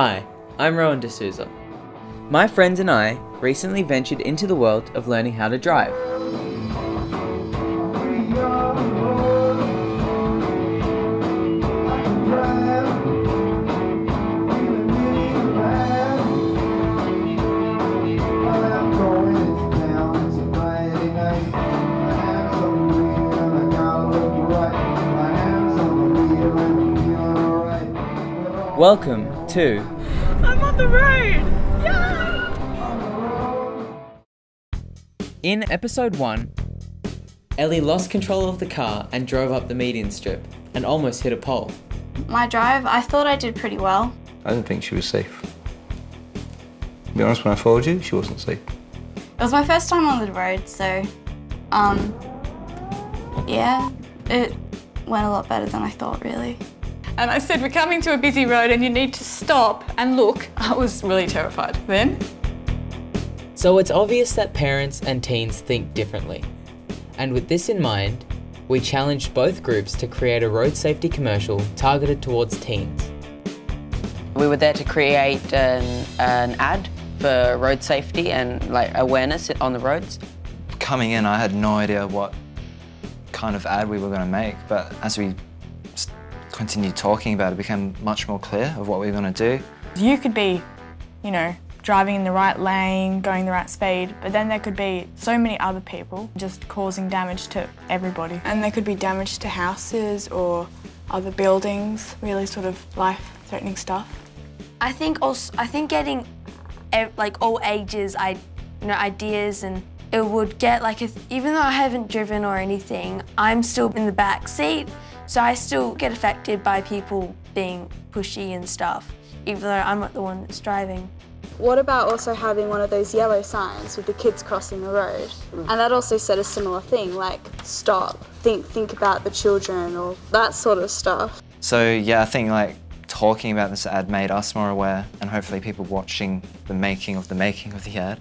Hi, I'm Rowan D'Souza. My friends and I recently ventured into the world of learning how to drive. Welcome to I'm on the road! Yeah! In episode 1, Ellie lost control of the car and drove up the median strip and almost hit a pole. My drive, I thought I did pretty well. I didn't think she was safe. To be honest, when I followed you, she wasn't safe. It was my first time on the road, so, yeah, it went a lot better than I thought, really. And I said, we're coming to a busy road and you need to stop and look. I was really terrified then. So it's obvious that parents and teens think differently. And with this in mind, we challenged both groups to create a road safety commercial targeted towards teens. We were there to create an ad for road safety and awareness on the roads. Coming in, I had no idea what kind of ad we were going to make, but as we continued talking about it, became much more clear of what we were going to do. You could be, you know, driving in the right lane, going the right speed, but then there could be so many other people just causing damage to everybody. And there could be damage to houses or other buildings, really sort of life-threatening stuff. I think getting all ages, ideas, and it would get even though I haven't driven or anything, I'm still in the back seat. So I still get affected by people being pushy and stuff, even though I'm not the one that's driving. What about also having one of those yellow signs with the kids crossing the road? And that also said a similar thing, like stop, think about the children or that sort of stuff. So yeah, I think talking about this ad made us more aware, and hopefully people watching the making of the ad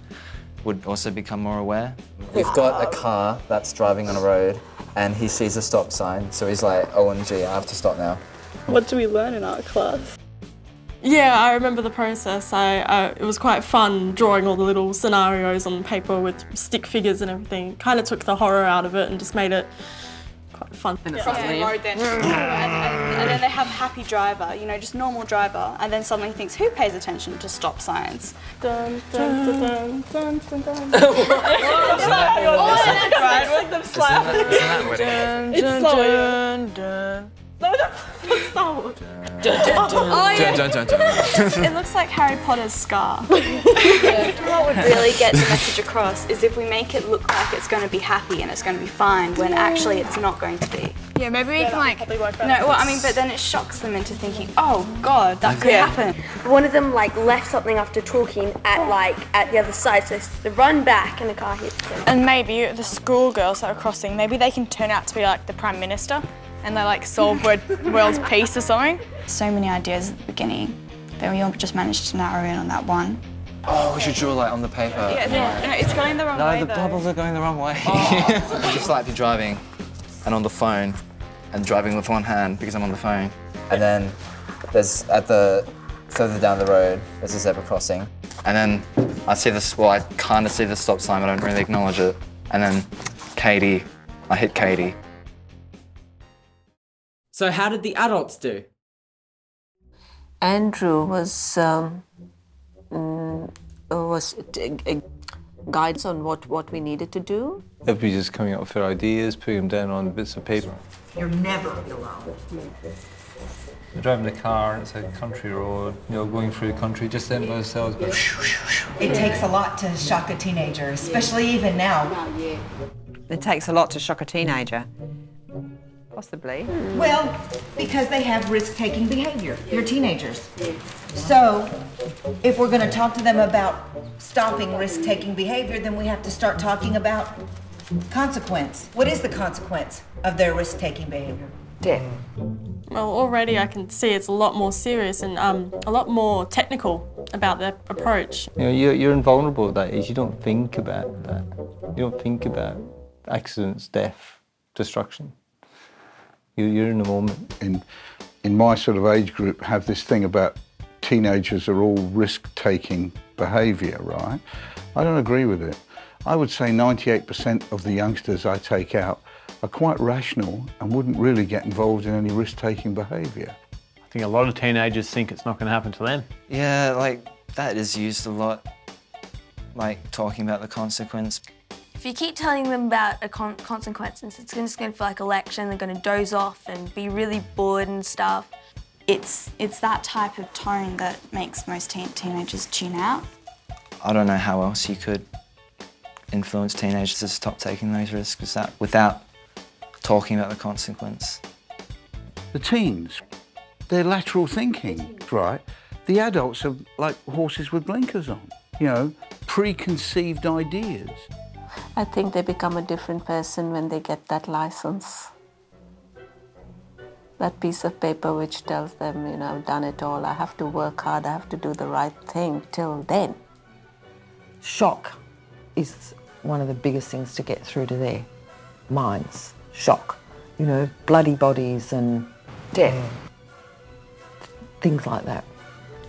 would also become more aware. We've got a car that's driving on a road and he sees a stop sign, so he's like, OMG, I have to stop now. What do we learn in art class? Yeah, I remember the process. It was quite fun drawing all the little scenarios on paper with stick figures and everything. Kind of took the horror out of it and just made it quite fun. Crossing the road then, and then they have happy driver, you know, just normal driver, and then suddenly thinks, who pays attention to stop signs? Dun, dun, dun, dun, dun, dun, dun. No, that's Star Wars. It looks like Harry Potter's scar. What would really get the message across is if we make it look like it's going to be happy and it's going to be fine when actually it's not going to be. Yeah, maybe we can but then it shocks them into thinking, oh God, that could happen. One of them left something after talking at the other side, so they run back and the car hits them. And maybe the schoolgirls that are crossing, maybe they can turn out to be the Prime Minister and they solve world peace or something. So many ideas at the beginning, but we all just managed to narrow in on that one. Oh, we should draw on the paper. Yeah, no, it's going the wrong way. No, the bubbles are going the wrong way. Just be driving and on the phone and driving with one hand because I'm on the phone. And then there's, further down the road, there's a zebra crossing. And then I see this, I kind of see the stop sign, but I don't really acknowledge it. And then I hit Katie. So how did the adults do? Andrew was guides on what we needed to do. Everybody just coming up with their ideas, putting them down on bits of paper. You're never alone. We're driving the car, and it's a country road, going through the country, just them by themselves. It takes a lot to shock a teenager, especially even now. It takes a lot to shock a teenager. Possibly. Well, because they have risk-taking behavior. They're teenagers. So, if we're going to talk to them about stopping risk-taking behavior, then we have to start talking about consequence. What is the consequence of their risk-taking behavior? Death. Well, already I can see it's a lot more serious and a lot more technical about their approach. You're invulnerable at that age. You don't think about that. You don't think about accidents, death, destruction. You're in the moment. In my sort of age group, have this thing about teenagers are all risk-taking behaviour, right? I don't agree with it. I would say 98% of the youngsters I take out are quite rational and wouldn't really get involved in any risk-taking behaviour. I think a lot of teenagers think it's not going to happen to them. Yeah, like, that is used a lot, like, talking about the consequence. If you keep telling them about a consequences, it's just going to feel like a lecture and they're going to doze off and be really bored and stuff. It's that type of tone that makes most teenagers tune out. I don't know how else you could influence teenagers to stop taking those risks without talking about the consequence. The teens, they're lateral thinking, right? The adults are like horses with blinkers on, you know, preconceived ideas. I think they become a different person when they get that license. That piece of paper which tells them, you know, I've done it all, I have to work hard, I have to do the right thing. Till then, Shock is one of the biggest things to get through to their minds. Shock. You know, bloody bodies and death. Things like that.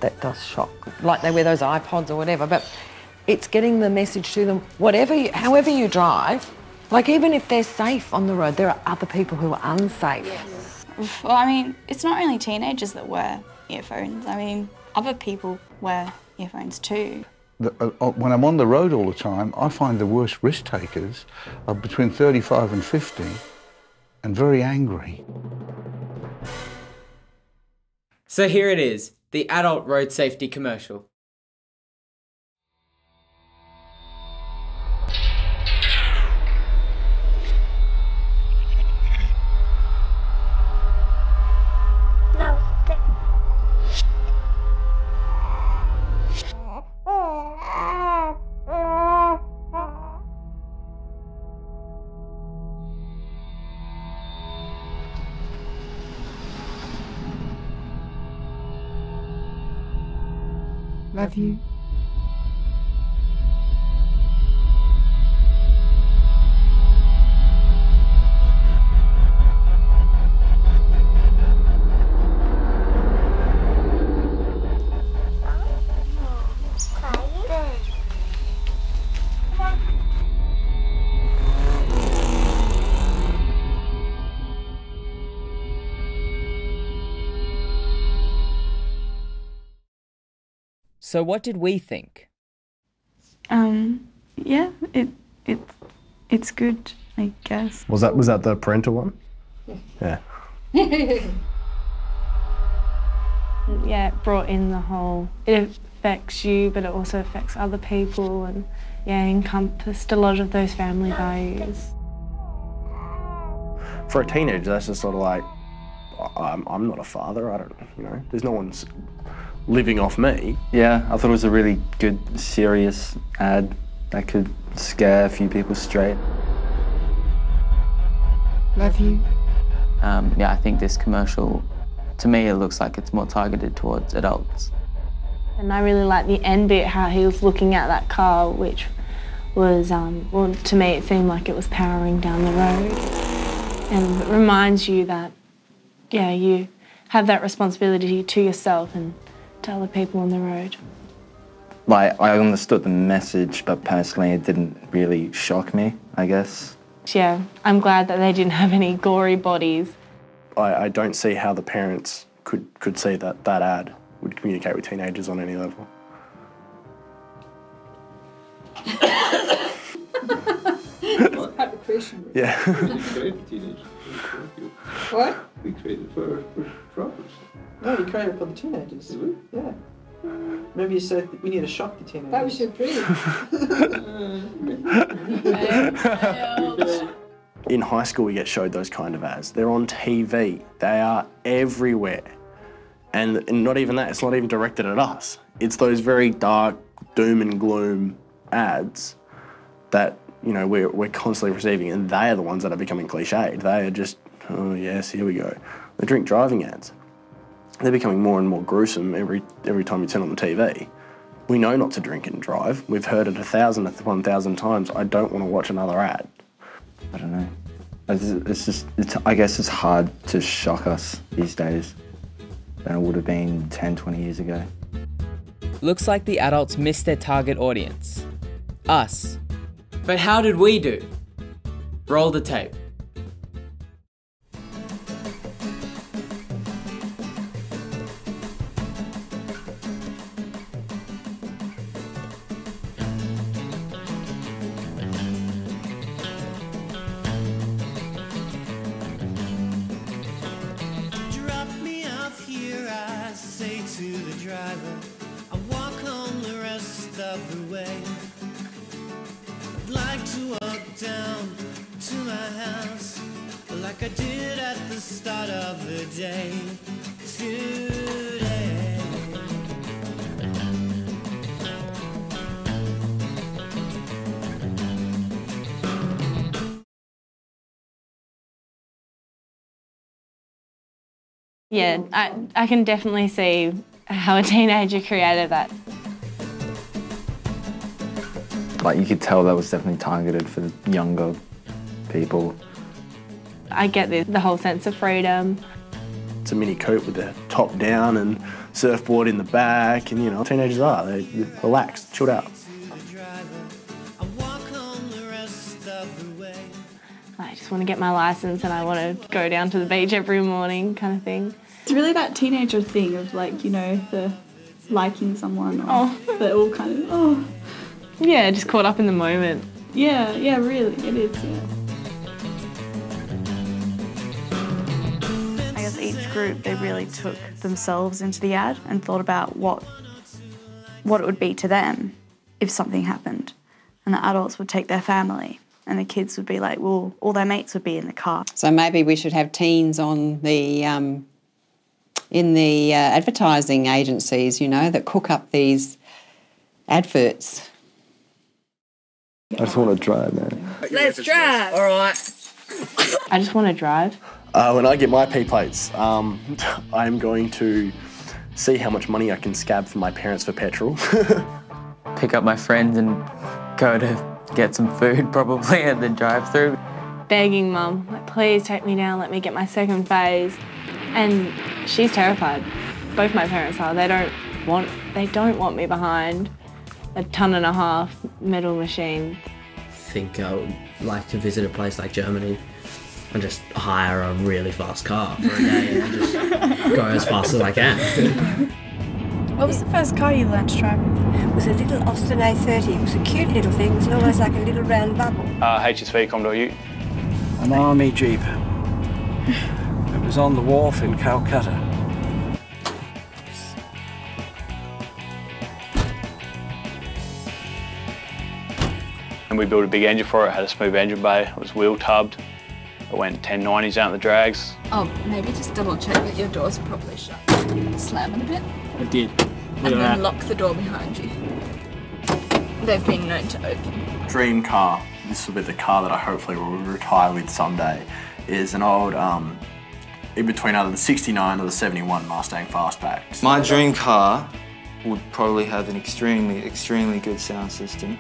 That does shock. Like they wear those iPods or whatever, but it's getting the message to them, however you drive, like even if they're safe on the road, there are other people who are unsafe. Yes. Well, I mean, it's not only teenagers that wear earphones. I mean, other people wear earphones too. When I'm on the road all the time, I find the worst risk takers are between 35 and 50 and very angry. So here it is, the adult road safety commercial. Love you. So what did we think? Yeah, it's good, I guess. Was that the parental one? Yeah. Yeah, it brought in the whole, it affects you, but it also affects other people, and yeah, encompassed a lot of those family values. For a teenager, that's just sort of like, I'm not a father, I don't, you know, there's no one's living off me. Yeah, I thought it was a really good, serious ad that could scare a few people straight. Love you. Yeah, I think this commercial, to me, it looks like it's more targeted towards adults. And I really like the end bit, how he was looking at that car, which was, well, to me, it seemed like it was powering down the road. And it reminds you that, yeah, you have that responsibility to yourself and to other people on the road. Like, I understood the message, but personally it didn't really shock me, I guess. Yeah, I'm glad that they didn't have any gory bodies. I don't see how the parents could see that ad would communicate with teenagers on any level. What type of question? Yeah. We created teenagers. What? We created for robbers. No, you created for the teenagers. Did we? Yeah. Remember you said we need to shock the teenagers. That was your dream. In high school, we get showed those kind of ads. They're on TV. They are everywhere. And not even that, it's not even directed at us. It's those very dark, doom and gloom ads that, you know, we're constantly receiving, and they are the ones that are becoming cliched. They are just, oh yes, here we go. The drink driving ads. They're becoming more and more gruesome every time you turn on the TV. We know not to drink and drive. We've heard it 1,000 times. I don't want to watch another ad. I don't know. I guess it's hard to shock us these days than it would have been 10, 20 years ago. Looks like the adults missed their target audience. Us. But how did we do? Roll the tape. Like I did at the start of the day today. Yeah, I can definitely see how a teenager created that. Like you could tell that was definitely targeted for the younger people. I get the whole sense of freedom. It's a mini coupe with the top down and surfboard in the back, and you know, teenagers are, they're relaxed, chilled out. I just want to get my license and I want to go down to the beach every morning kind of thing. It's really that teenager thing of like, you know, the liking someone or the all kind of, Yeah, just caught up in the moment. Yeah, really, it is, yeah. I guess each group, they really took themselves into the ad and thought about what it would be to them if something happened. And the adults would take their family and the kids would be like, well, all their mates would be in the car. So maybe we should have teens on the in the advertising agencies, you know, that cook up these adverts. I just want to drive, man. Let's drive. All right. I just want to drive. When I get my P plates, I'm going to see how much money I can scab from my parents for petrol. Pick up my friends and go to get some food probably at the drive-through. Begging Mum, like, please take me down, let me get my second phase. And she's terrified. Both my parents are. They don't want me behind a 1.5 ton metal machine. I think I would like to visit a place like Germany and just hire a really fast car for a day and just go as fast as I can. What was the first car you learnt to drive? It was a little Austin A30. It was a cute little thing. It was almost like a little round bubble. HSV Commodore Ute. An army jeep. It was on the wharf in Calcutta. And we built a big engine for it, had a smooth engine bay, it was wheel tubbed. It went 1090s out the drags. Oh, maybe just double check that your door's properly shut. Slam it a bit. It did. And then lock the door behind you. They've been known to open. Dream car, this will be the car that I hopefully will retire with someday, is an old, in between either the 69 or the 71 Mustang Fastback. My dream car would probably have an extremely good sound system.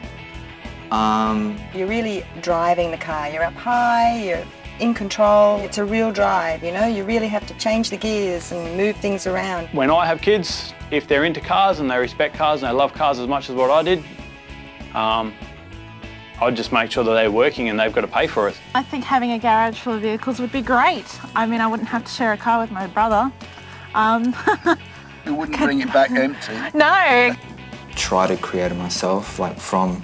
You're really driving the car. You're up high, you're in control. It's a real drive, you know? You really have to change the gears and move things around. When I have kids, if they're into cars and they respect cars and they love cars as much as what I did, I'd just make sure that they're working and they've got to pay for it. I think having a garage full of vehicles would be great. I mean, I wouldn't have to share a car with my brother. You wouldn't bring it back empty? No. Try to create it myself, like from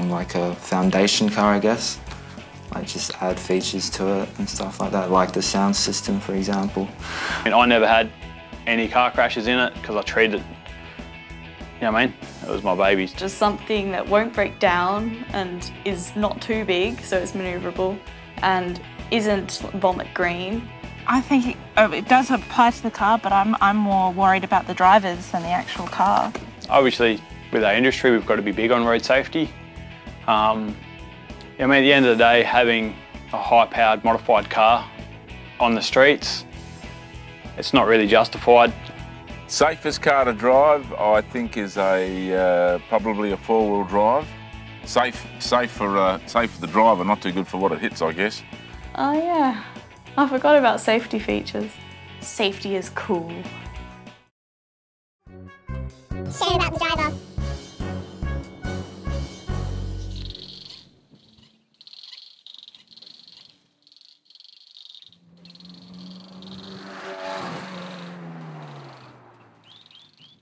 like a foundation car, I guess. Like just add features to it and stuff like that, like the sound system, for example. And I never had any car crashes in it because I treated it, you know what I mean? It was my baby. Just something that won't break down and is not too big, so it's manoeuvrable, and isn't vomit green. I think it does apply to the car, but I'm more worried about the drivers than the actual car. Obviously, with our industry, we've got to be big on road safety. I mean, at the end of the day, having a high-powered modified car on the streets, it's not really justified. Safest car to drive, I think, is probably a four-wheel drive. Safe for the driver, not too good for what it hits, I guess. Oh yeah, I forgot about safety features. Safety is cool. Shame about the driver.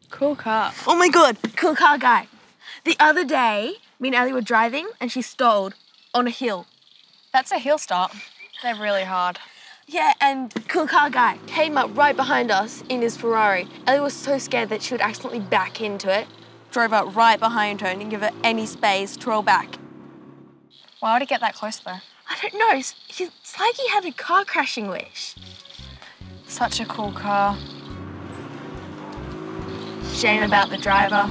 Cool car. Oh my god, cool car guy. The other day, me and Ellie were driving and she stalled on a hill. That's a hill stop. They're really hard. Yeah, and cool car guy came up right behind us in his Ferrari. Ellie was so scared that she would accidentally back into it. Drove up right behind her and didn't give her any space to roll back. Why would he get that close though? I don't know, it's like he had a car crashing wish. Such a cool car. Shame about the driver.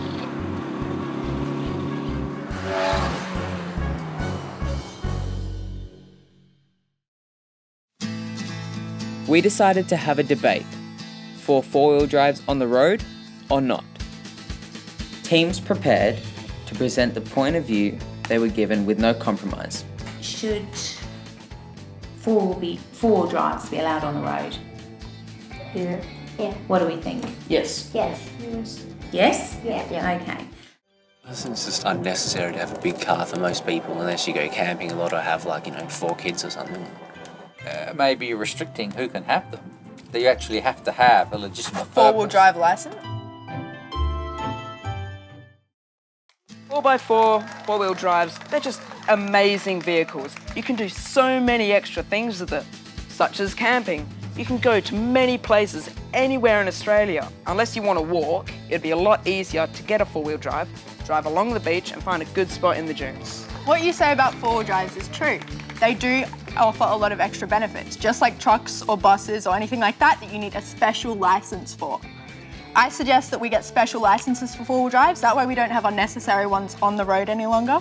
We decided to have a debate for four-wheel drives on the road or not. Teams prepared to present the point of view they were given with no compromise. Should four-wheel drives be allowed on the road? Yeah. Yeah. What do we think? Yes. Yes. Yes? Yeah. Okay. I think it's just unnecessary to have a big car for most people unless you go camping a lot or have, like, 4 kids or something. Maybe you're restricting who can have them. That you actually have to have a legitimate Four-wheel drive license. 4x4 four-wheel drives, they're just amazing vehicles. You can do so many extra things with them, such as camping. You can go to many places anywhere in Australia. Unless you want to walk, it'd be a lot easier to get a four-wheel drive, drive along the beach and find a good spot in the dunes. What you say about four-wheel drives is true. They do offer a lot of extra benefits, just like trucks or buses or anything like that you need a special license for. I suggest that we get special licenses for four-wheel drives, that way we don't have unnecessary ones on the road any longer,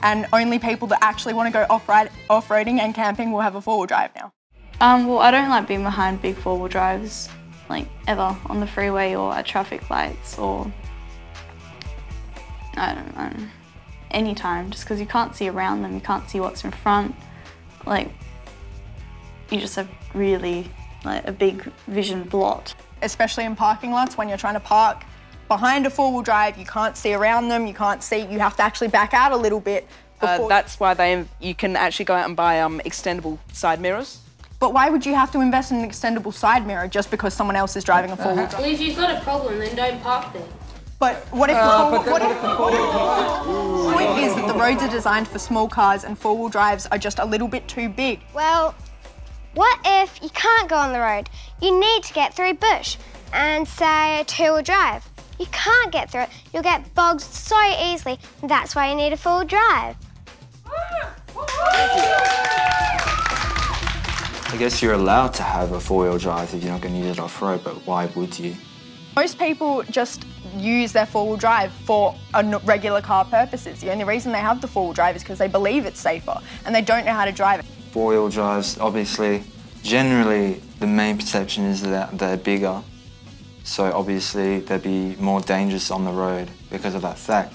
and only people that actually want to go off-roading and camping will have a four-wheel drive now. Well, I don't like being behind big four-wheel drives, like ever, on the freeway or at traffic lights or, I don't know, anytime, just because you can't see around them, you can't see what's in front. Like, you just have really, a big vision blot. Especially in parking lots, when you're trying to park behind a four-wheel drive, you can't see around them, you have to actually back out a little bit. That's why you can actually go out and buy extendable side mirrors. But why would you have to invest in an extendable side mirror just because someone else is driving a four-wheel drive? Well, if you've got a problem, then don't park there. But what if the point is that the roads are designed for small cars and four-wheel drives are just a little bit too big? Well, what if you can't go on the road? You need to get through bush and say a two-wheel drive. You can't get through it. You'll get bogged so easily. And that's why you need a four-wheel drive. I guess you're allowed to have a four-wheel drive if you're not going to use it off-road, but why would you? Most people just use their four-wheel drive for regular car purposes. The only reason they have the four-wheel drive is because they believe it's safer and they don't know how to drive it. Four-wheel drives, obviously, generally the main perception is that they're bigger, so obviously they'd be more dangerous on the road because of that fact.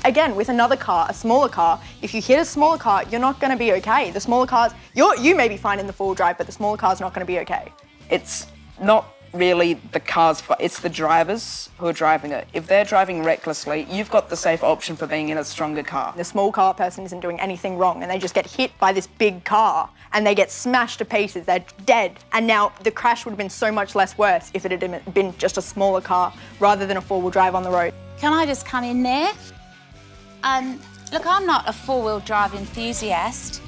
Again, with another car, a smaller car, if you hit a smaller car, you're not going to be okay. The smaller cars, you may be fine in the four-wheel drive, but the smaller car's not going to be okay. It's not really the car's fault, it's the drivers who are driving it. If they're driving recklessly, you've got the safe option for being in a stronger car. The small car person isn't doing anything wrong and they just get hit by this big car and they get smashed to pieces, they're dead. And now the crash would have been so much less worse if it had been just a smaller car rather than a four-wheel drive on the road. Can I just come in there? Look, I'm not a four-wheel drive enthusiast,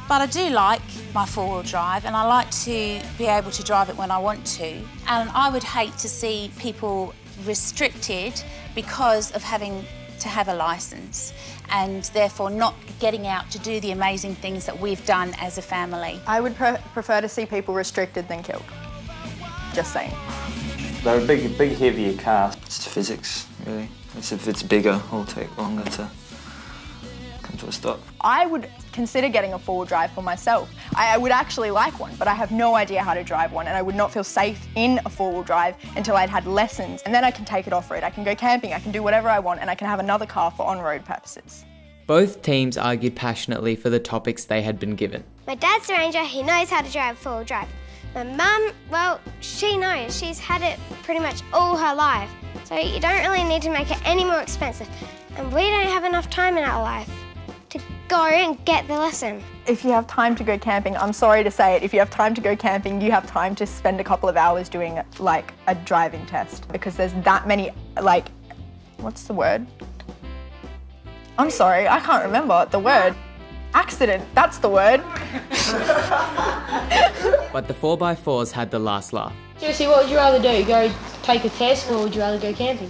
but I do like my four-wheel drive and I like to be able to drive it when I want to. And I would hate to see people restricted because of having to have a licence and therefore not getting out to do the amazing things that we've done as a family. I would prefer to see people restricted than killed. Just saying. They're a big heavier car. It's physics, really. If it's bigger, it'll take longer to come to a stop. I would consider getting a four-wheel drive for myself. I would actually like one, but I have no idea how to drive one and I would not feel safe in a four-wheel drive until I'd had lessons, and then I can take it off-road, I can go camping, I can do whatever I want, and I can have another car for on-road purposes. Both teams argued passionately for the topics they had been given. My dad's a ranger, he knows how to drive a four-wheel drive. My mum, well, she knows. She's had it pretty much all her life. So you don't really need to make it any more expensive. And we don't have enough time in our life to go and get the lesson. If you have time to go camping, I'm sorry to say it, if you have time to go camping, you have time to spend a couple of hours doing like a driving test, because there's that many, like, what's the word? I'm sorry, I can't remember the word. Accident, that's the word. But the 4x4s had the last laugh. Seriously, what would you rather do? Go take a test, or would you rather go camping?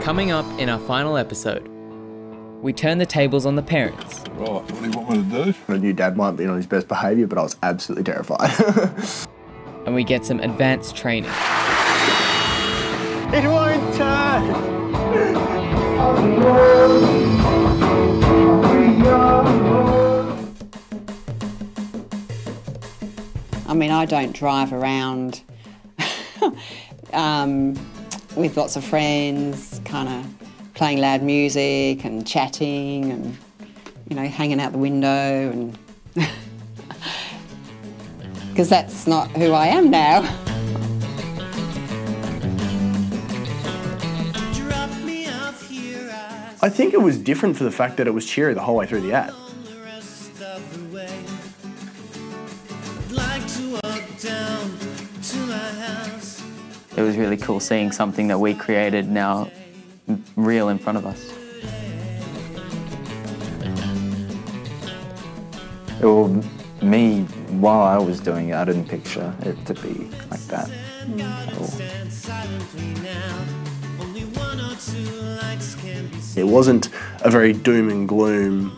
Coming up in our final episode, we turn the tables on the parents. Right, what do you want me to do? I knew Dad might be on his best behaviour, but I was absolutely terrified. And we get some advanced training. It won't turn! I mean, I don't drive around with lots of friends, kind of playing loud music and chatting and, you know, hanging out the window, and because that's not who I am now. I think it was different for the fact that it was cheery the whole way through the ad. It was really cool seeing something that we created now real in front of us. Well, me, while I was doing it, I didn't picture it to be like that at all. It wasn't a very doom and gloom,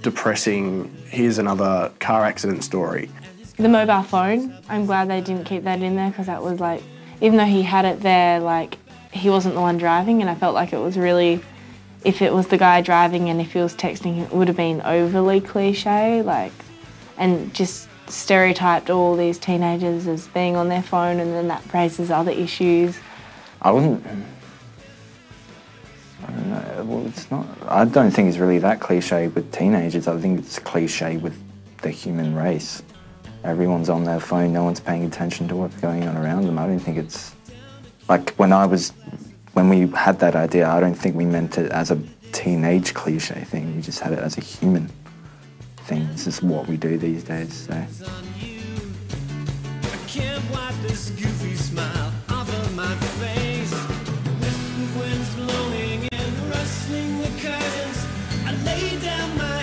depressing, here's another car accident story. The mobile phone, I'm glad they didn't keep that in there, because that was like, even though he had it there, like, he wasn't the one driving, and I felt like it was really, if it was the guy driving and if he was texting, it would have been overly cliche, like, and just stereotyped all these teenagers as being on their phone, and then that raises other issues. I don't know, well, it's not, I don't think it's really that cliche with teenagers. I think it's cliche with the human race. Everyone's on their phone, no one's paying attention to what's going on around them. I don't think it's, like when we had that idea, I don't think we meant it as a teenage cliche thing. We just had it as a human thing. This is what we do these days, so. Blowing and rustling the curtains, I lay down my